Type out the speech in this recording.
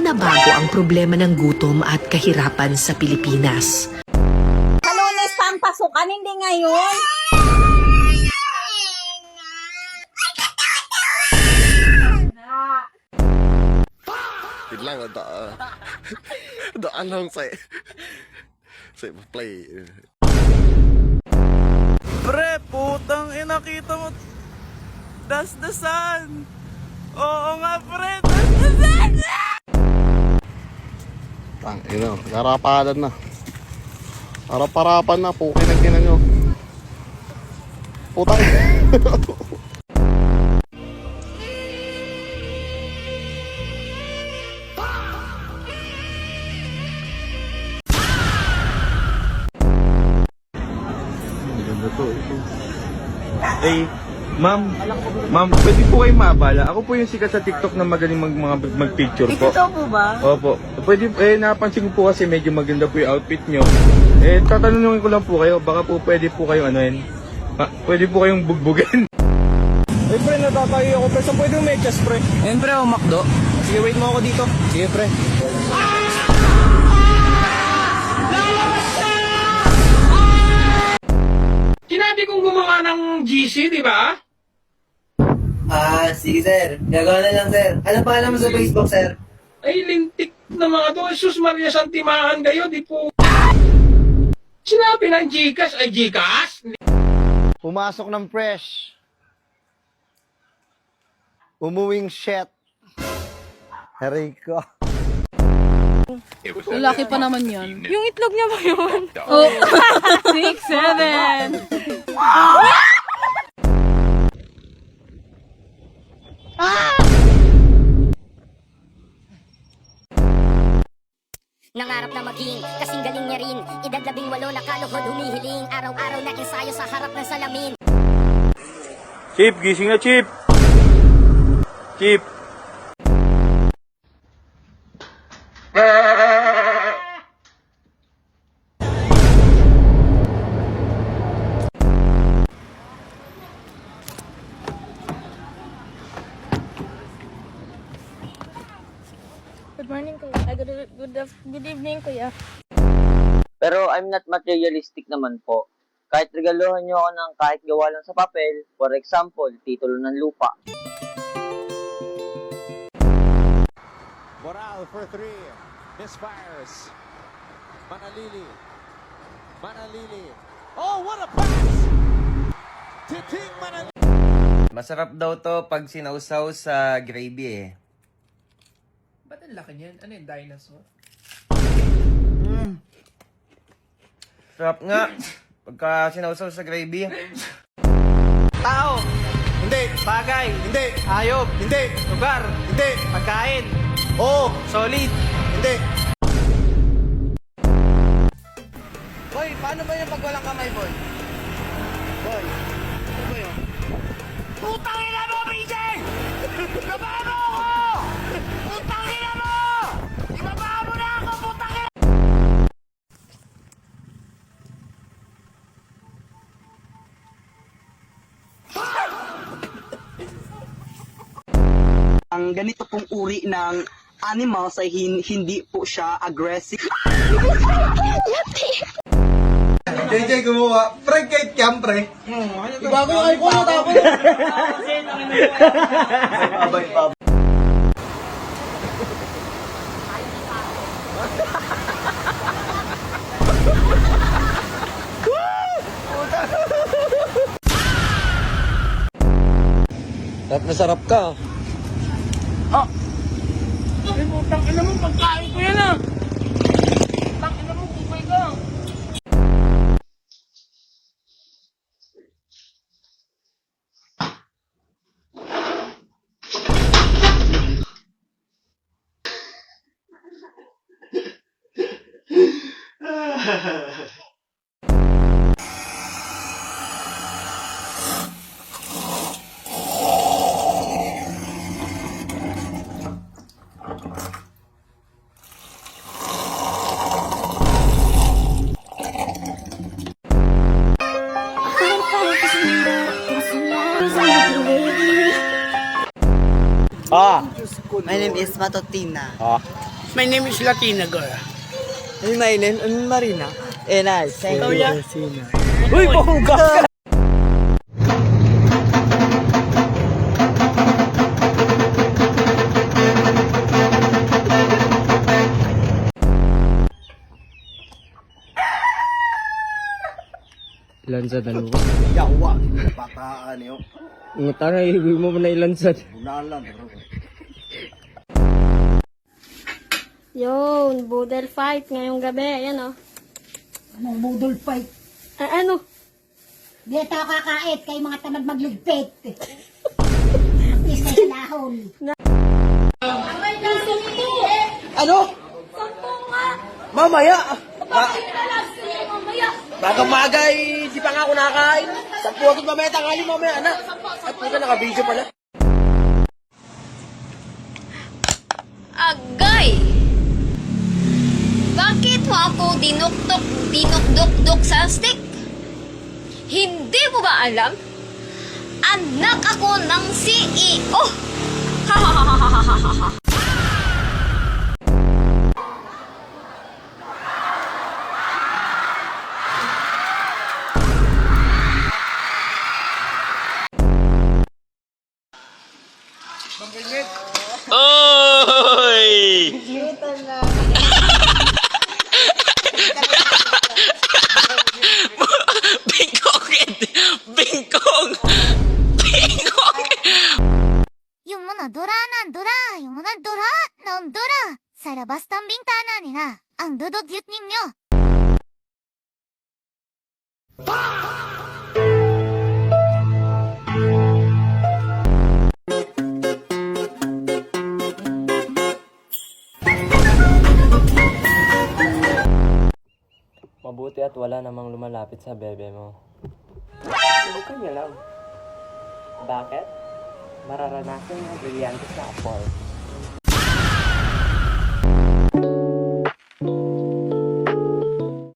nabago ang problema ng gutom at kahirapan sa Pilipinas. Sa Lunes pa ang pasukan, hindi ngayon. Wait lang, daan lang sa play. Pre, putang ina, kita mo. That's the sun. Oo nga, pre, that's the sun. Tang, ino, narapalan na. Harap-harapan na, pukin ang kinan nyo. Putang. Eh, ma'am, pwede po kayo mabala. Ako po yung sikat sa TikTok na magaling mag-picture po. Ito po ba? Opo. Pwede, napansin ko po kasi medyo maganda po yung outfit nyo. Tatanungin ko lang po kayo, baka po pwede po kayo pwede po kayong bugbugin. Eh, pre, natatayo ako, pre. So, pwede yung medyas, pre. Ayun, pre, Makdo. Sige, wait mo ako dito. Sige, pre. Sinabi kong gumawa ng GC, di ba? Sige sir. Gagawa na lang sir. Ano pa alam mo sa Facebook sir? Ay, lintik na mga to. Jesus Maria Santimahan kayo, di po. Sinabi ng Gcash ay Gcash? Pumasok ng fresh. Umuwing shit. Rico. Lalaki pa naman yun. Yung itlog niya ba yun? Oh, 6, 7. Nangarap na maging kasing galing niya rin. Edad 18 na kaluhod humihiling. Araw-araw na ensayo sa harap ng salamin. Chip, gising na, Chip. Chip. Good morning, kuya. Good evening, kuya. Pero I'm not materialistic naman po. Kahit regaluhan nyo ako ng kahit gawa lang sa papel, for example, titulo ng lupa. Moral for 3. Misfires. Manalili. Oh, what a pass! Titing Manalili. Masarap daw to pag sinausaw sa gravy eh. Ba't ang laki niyan? Ano yung dinosaur? Sarap nga. Pagka sinausaw sa gravy. Tao. Hindi. Bagay. Hindi. Hayop. Hindi. Lugar. Hindi. Pagkain. Oo. Solid. Hindi. Boy, paano ba yung pag walang kamay, boy? Boy. Ano ba yun? Putang ina mo, BJ! Ibaba mo ako! Putang ina mo! Ibaba mo na ako, putang ina! Ang ganito pong uri ng animals ay hindi po siya aggressive. JJ gumawa. Pre, kahit cam, pre. Bago yung iPhone mo, tapos. Sarap na sarap ka. Ay, putang ina mo, pagkain ko yan ah! Putang ina mo, bukay ka! My name is Matutina. My name is Latina girl. My name is Marina. Nice. Thank you. yeah. Uy, pahugas ka! Lansad na lupa. Yawa, bataan yun. Ngutang ay ibig mo na ilansad. Unalan. Yun, boodle fight ngayong gabi. Ayan, oh. Anong budol fight? Ano? Di tayo kakait kay mga tamad maglugpit. Pista sa lahon. Ano? Mamaya. Maga-maga di pa nga ako nakakain. 10 agad mamaya, tangali mamaya, anak. At puta, naka-video pala. Agay! Bakit mo ako dinukdok sa stick? Hindi mo ba alam? Anak ako ng CEO! Ha. Yung mga dora ng dora, yung mga dora ng dora. Sa labas ng bintana nila, ang dudugyot ninyo. Mabuti at wala namang lumalapit sa bebe mo. Subukan niyo lang. Bakit? Mararanasan yung brilyante sa apple.